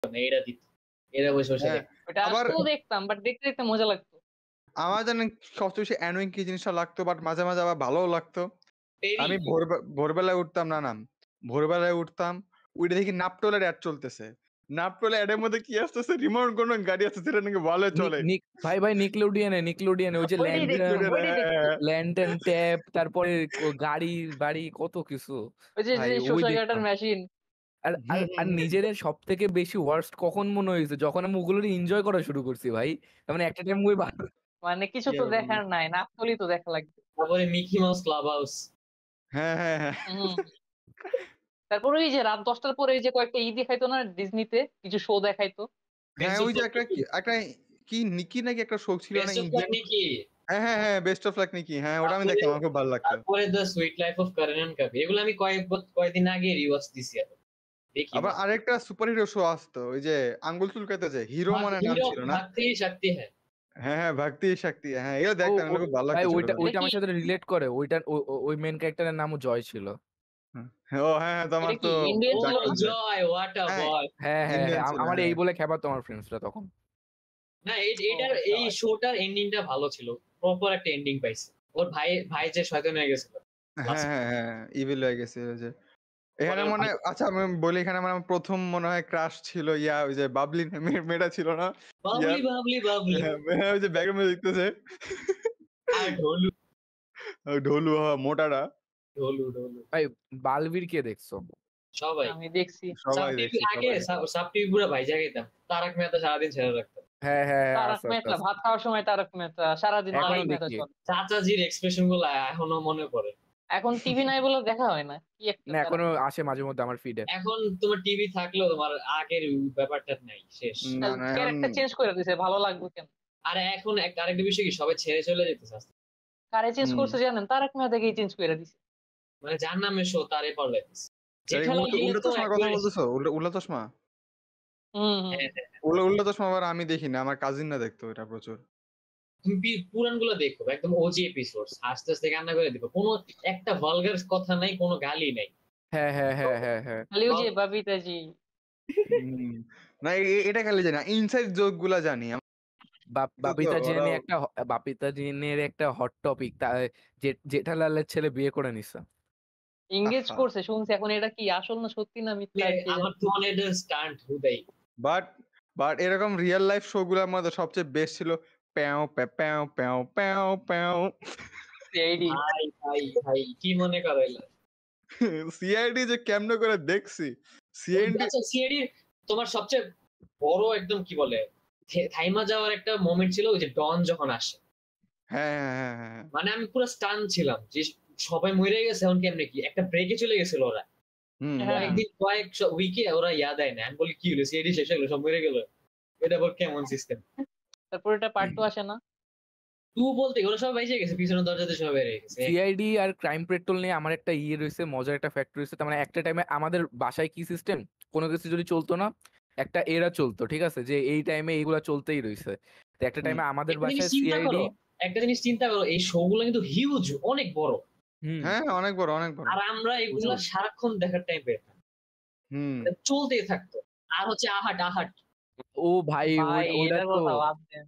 না, এরা দিত। এরা বসে, বসে হ্যাঁ, দেখত। ওটা আবার আসলেও দেখতাম, বাট দেখতে, দেখতে মজা লাগতো। আমার জানেন সবচেয়ে বেশি অ্যানোয়িং কি জিনিসটা লাগতো বাট মাঝে, মাঝে আবার ভালোও লাগতো? টেরি আমি ভোরবেলায় উঠতাম না। ভোরবেলায় উঠতাম, উইঠা দেখি নাপটোলের এড চলতেছে। নাপটোলের এডের মধ্যে কি আসতেছে? রিমোট কোনো গাড়ি আছে যেটা নাকি ওয়ালে চলে। ভাই নিকলোডিয়ানে ওই যে ওইটাই দেখতাম, ওইটাই দেখতাম। ল্যান্টার্ন ট্যাপ, তারপরে গাড়ি বাড়ি কত কিছু। ওই যে ভাই ওই শসা কাটার দেখতাম। মেশিন। আর আর আর নিজেদের সবথেকে বেশি ওয়ার্স্ট কখন মনে হয়েছে? যখন আমি ওগুলো এনজয় করা শুরু করছি ভাই। তার মানে একটা টাইম ওই মানে কিছু কি তো আর বলবো? দেখার নাই, নাপতলি তো দেখা লাগবে। তারপরে মিকি মাউস ক্লাব হাউস। হ্যাঁ। হুম। তারপরে ওই যে রাত 10টার পরে এই যে কয়েকটা দেখাইতো না ডিজনিতে, কিছু শো দেখাইতো। হ্যাঁ, বেস্ট অফ ওই যে লাক একটা নিকি, কি নিকি নাকি একটা শো ছিল না বেস্ট অফ লাক ইন্ডিয়ান? নিকি। হ্যাঁ, বেস্ট অফ লাক নিকি। হ্যাঁ, ওটা আমি তারপরে দেখতাম। আমার খুব ভালো লাগতো। তারপরে the suite life of Karen and কাবি। এগুলো আমি কয়েকদিন আগে রিওয়াচ দিছি আবার। দেখি আবার মাঝে। আরেকটা সুপার হিরো শো আসতো। ওই যে আঙ্গুল চুলকাইতো যে হিরো মনে হয় নাম হিরো ছিল না? ভাগতে হি শক্তি হ্যাঁ। হ্যাঁ, ভাক্তি শক্তি। হ্যাঁ, এগুলো ও দেখতাম। ও এগুলো খুব ভালো ভাই লাগতো ওইটা ছোটবেলায়। এটা ওইটা কি আমার সাথে রিলেট করে। ওই মেইন ক্যারেক্টারের নামও জয় ছিল। হ্যাঁ, তোমার এটা কি তো ইন্ডিয়ান ছিল ও না? ডাক্তার জয়, হোয়াট আ হ্যাঁ, বয়। হ্যাঁ। ইন্ডিয়ান ছিল। আমার এই হ্যাঁ, বলে খেপাতো আমার ফ্রেন্ডসরা তখন। না ও এটার এই জয়। শোটার এন্ডিংটা ভালো ছিল। প্রপার একটা এন্ডিং পাইছে। ওর ভাই যে শয়তান হয়ে গেছিল লাস্টে। ইভিল হয়ে গেছে ওই যে। পরে এখানে ওর মনে ভাই হয় আচ্ছা আমি বলি এখানে আমার ১ম মনে হয় ক্রাশ ছিল ওই যে বাবলি মেয়েটা ছিল না? বাবলি, ইয়ার বাবলি, বাবলি। ওই যে ব্যাগের মধ্যে দেখতেছে আর ঢোলু, ওই ঢোলু মোটাটা ঢোলু। ভাই বালবীর কে দেখছো? সবাই। আমি দেখছি। সাব সবাই টিভি দেখছি আগে সবাই। সাব টিভি পুরো ভাইজা খেতাম। তারক মেহতা সারাদিন ছেড়ে রাখতাম। হ্যাঁ, তারক আচ্ছা, আচ্ছা, মেহতা, আচ্ছা। ভাত খাওয়ার সময় তারক মেহতা, সারাদিন এখনো তারক ভাই মেহতা দেখি। চলে। চাচাজির এক্সপ্রেশন গুলো এখনো মনে পড়ে। এখন টিভি নাই বলে দেখা হয় না, কি একটা না প্যারা। এখনো আসে মাঝে মধ্যে আমার ফিডে। এখন তোমার টিভি থাকলেও তোমার আগের ব্যাপারটা নাই, শেষ। না এখন ক্যারেক্টার চেঞ্জ করে দিছে, ভালো লাগবে কেন? আর এখন আরেকটা বিষয় কি সবাই ছেড়ে চলে যেতেছে আস্তে আস্তে। কারে চেঞ্জ হুম করছে জানেন? তারক মেহতাকেই চেঞ্জ করে দিছে। মানে যার নামে শো তারে পাল্টে দিচ্ছে। এই জেঠালাল গেলে উল্টা তো চশমার কথা একবারে বলতেছো? উল্টা চশমা? হুম। হ্যাঁ, হ্যাঁ। উল্টা চশমা আবার আমি দেখি না। আমার কাজিনরা দেখতো এটা প্রচুর। তুমি পুরান গুলো দেখো একদম ওজি এপিসোড, আস্তে আস্তে কান্না করে দেখো। কোনো একটা ভালগার কথা নাই, কোনো গালি নাই। হ্যাঁ। খালি ওই যে সব- বাবিতাজি। হুম। না এটা খালি জানি না। ইনসাইড জোক গুলা জানি। তো ওরা বাপিতা জেনের একটা হট টপিক, জেঠালালের ছেলে বিয়ে করে নিছে। এঙ্গেজ আহা! করছে শুনছি, এখন এটা কি আসল না সত্যি না মিথ্যা কে আমার জানে। তো মনে হয় স্টান্ট হুদাই। বাট এরকম রিয়াল লাইফ শো গুলার মধ্যে সবচেয়ে বেস্ট ছিল প্যাও প্যাও প্যাও প্যাও প্যাও সিআইডি। ভাই কি মনে করো এলা? সিআইডি যে কেমনে করে দেখছি সিআইডি আচ্ছা সিআইডি তোমার সবচেয়ে বড় একদম কি বলে থাইমা যাওয়ার একটা মোমেন্ট ছিল ওই যে ডন যখন আসে। হ্যাঁ মানে আমি পুরো স্টান ছিলাম যে সবাই মরে গেছে, এখন কেমনে কি একটা ব্রেকে চলে গেছিল ওরা। হ্যাঁ। কয়েক উইকে ওরা ইয়াদ দেয় না। আমি বলি কি হলো, সিআইডি শেষ হলো, সব মরে গেল। এটা আবার কেমন সিস্টেম? তারপর এটা পার্ট 2 আসে না? টু বলতে ওরা সব বেঁচে গেছে, পিছনের দরজাতে সব বেরিয়ে গেছে। সিআইডি আর ক্রাইম পেট্রোল নিয়ে আমার একটা রয়েছে, মজার একটা ফ্যাক্ট রয়েছে। তার মানে একটা টাইমে আমাদের বাসায় কি সিস্টেম, কোনো কিছু যদি চলতো না একটা এরা চলতো, ঠিক আছে, যে এই টাইমে এইগুলা চলতেই রয়েছে। তো একটা টাইমে আমাদের একটা জিনিস বাসায় চিন্তা সিআইডি। করো, এই শো গুলো কিন্তু হিউজ, অনেক বড়। হুম হ্যাঁ অনেক বড় আর আমরা এগুলা প্রচুর। সারাক্ষণ দেখার টাইম পেতাম, হুম চলতেই থাকতো। আর হচ্ছে আহাট ও ভাই ভাই ওটা এটার তো কথা বাদ দেন।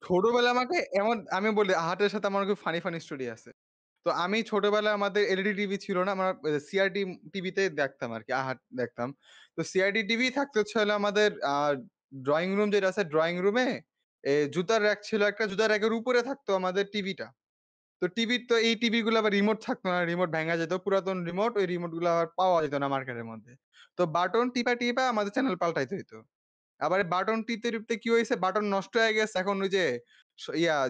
ছোটবেলায় আমাকে এমন আমি বলি হাটের সাথে আমার খুব ফানি স্টোরি আছে। তো আমি ছোটবেলায় আমাদের এলইডি টিভি ছিল না। আমরা সিআরটি টিভিতে দেখতাম আরকি। আহাট দেখতাম। তো সিআরটি টিভি থাকতো হচ্ছে হলো আমাদের ড্রয়িং রুম যেটা আছে ড্রয়িং রুমে জুতার র‍্যাক ছিল একটা। জুতার র‍্যাকের উপরে থাকতো আমাদের টিভিটা। তো টিভির তো এই টিভি গুলো আবার রিমোট থাকতো না। রিমোট ভেঙে যেত। পুরাতন রিমোট। ওই রিমোট গুলো আবার পাওয়া যেত না মার্কেটের মধ্যে। তো বাটন টিপা আমাদের চ্যানেল পাল্টাইতে হইতো। আবার বাটন টিপতে কি হইছে বাটন নষ্ট হয়ে গেছে। এখন ওই যে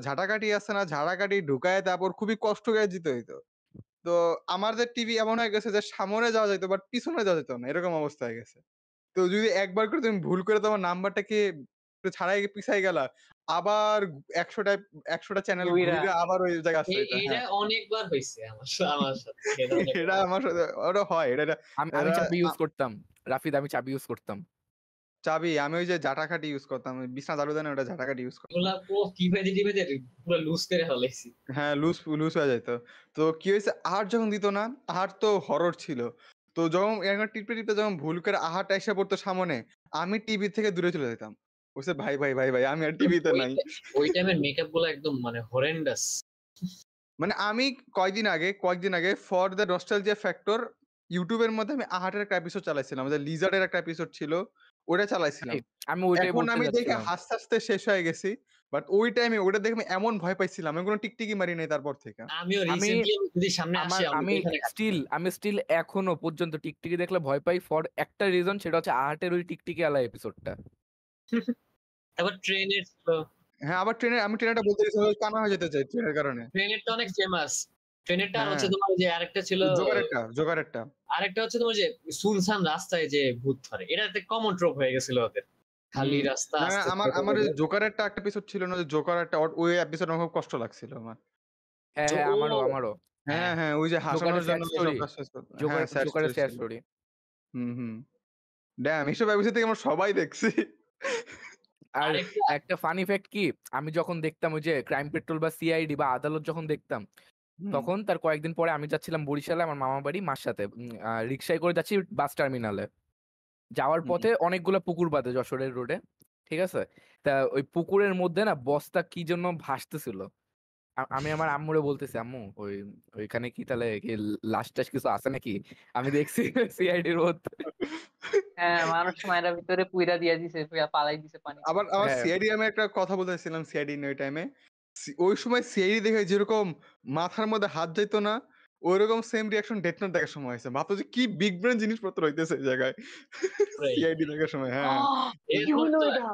ঝাঁটাকাঠি আছে না? ঝাঁটাকাঠি ঢুকায়ে তারপর খুবই কষ্ট করে দিতে হইতো। তো আমাদের টিভি এমন হয়ে গেছে যে সামনে যাওয়া যাইত বাট পিছনে যাওয়া যেত না। এরকম অবস্থা হয়ে গেছে। তো যদি একবার করে তুমি ভুল করে তোমার নাম্বারটাকে ছাড়াই পিছায় গেলা, আবার ১০০ টা ১০০ টা চ্যানেল ঘুইরা। ঘুইরে আবার ওই জায়গায় আসতে হইতো। এটা হ্যাঁ। অনেকবার হইছে আমার সাথে। এটা অনেকবার। এটা আমার সাথে ওটা হয়। আমি এটা চাবি আ ইউজ করতাম। রাফিদ, আমি চাবি ইউজ করতাম। চাবি আমি ওই যে ঝাঁটাকাঠি ইউজ করতাম। ওই বিছনা ঝাড়ু দেয় না ওটা ঝাঁটাকাঠি ইউজ করতাম। এগুলা টিপাইতে পুরো লুজ করে ফেলাইছি। হ্যাঁ, লুজ হয়ে যাইত। তো কি হইছে? আহার যখন দিত না, আহার তো হরর ছিল। তো যখন এরকম টিপতে টিপতে যখন ভুল করে আহাটা এসে পড়তো সামনে, আমি টিভি থেকে দূরে চলে যেতাম। বলছে ভাই ভাই ভাই ভাই আমি আর টিভিতে নাই। ওই টাইমের মেকআপ গুলো একদম মানে হরেন্ডাস। মানে আমি কয়েকদিন আগে ফর দ্য নস্টালজিয়া ফ্যাক্টর ইউটিউবের মধ্যে আমি আহাটের একটা এপিসোড চালাইছিলাম, আমাদের লিজার্ডের একটা এপিসোড ছিল, ওটা চালাইছিলাম। আমি ওইটাই এখন বলতে আমি দেখে যাচ্ছিলাম। হাসতে হাসতে শেষ হয়ে গেছি, বাট ওই টাইমে ওটা দেখে আমি এমন ভয় পাইছিলাম, আমি কোনো টিকটিকি মারি নাই তারপর থেকে। আমিও আমি রিসেন্টলি যদি সামনে আসে আমি এখানে আমি স্টিল এখনো পর্যন্ত টিকটিকি দেখলে ভয় পাই ফর একটা রিজন, সেটা হচ্ছে আহাটের ওই টিকটিকি আলা এপিসোডটা। আবার ট্রেনের হ্যাঁ, আবার আমি ট্রেনেরটা বলতে গেছি, কানা হয়ে যেতে চাই ট্রেনের কারণে। ট্রেনেরটা অনেক ফেমাস। ট্রেনেরটা আর হচ্ছে হ্যাঁ। তোমার যে আরেকটা ছিল জোগাড়েরটা। আরেকটা হচ্ছে তোমার যে সুনসান রাস্তায় যে ভূত ধরে, এটা একটা কমন ট্রপ হয়ে গেছিল ওদের। খালি রাস্তা না, আস্তে আমার ওই জোকারেরটা একটা এপিসোড ছিল না, যে জোকারেরটা ওই এপিসোড আমার খুব কষ্ট লাগছিল আমার। হ্যাঁ হ্যাঁ, আমারও হ্যাঁ হ্যাঁ, ওই যে হাসানোর জন্য জোকারের স্যাড স্টোরি। ড্যাম, এইসব এপিসোড থেকে আমরা সবাই দেখছি। আর একটা ফানি ফ্যাক্ট কি, আমি যখন দেখতাম ওই যে ক্রাইম পেট্রোল বা সিআইডি বা আদালত যখন দেখতাম, তখন তার কয়েকদিন পরে আমি যাচ্ছিলাম বরিশালে আমার মামা বাড়ি মার সাথে, রিক্সায় করে যাচ্ছি বাস টার্মিনালে। যাওয়ার পথে অনেকগুলো পুকুর বাদে যশোরের রোডে, ঠিক আছে? তা ওই পুকুরের মধ্যে না বস্তা কি জন্য ভাসতেছিল। আমি আমার আম্মুরে বলতেছি, আম্মু ওইখানে কি তাহলে কি লাশ টাশ কিছু আছে নাকি? আমি দেখছি সিআইডির মধ্যে। হ্যাঁ, মানুষ মায়েরা ভিতরে পুইরা দিয়া দিছে, পালাই দিছে পানি। আবার হ্যাঁ। সিআইডি আমি একটা কথা বলতেছিলাম, সিআইডি ওই টাইমে, ওই সময় সিআইডি দেখে যেরকম মাথার মধ্যে হাত যেত না, ওইরকম সেম রিয়াকশন ডেথ নোট দেখার সময় হয়েছে। ভাবতো যে কি বিগ ব্রেন জিনিসপত্র হইতেছে এই জায়গায় সিআইডি দেখার সময়। হ্যাঁ, কি হলো এটা?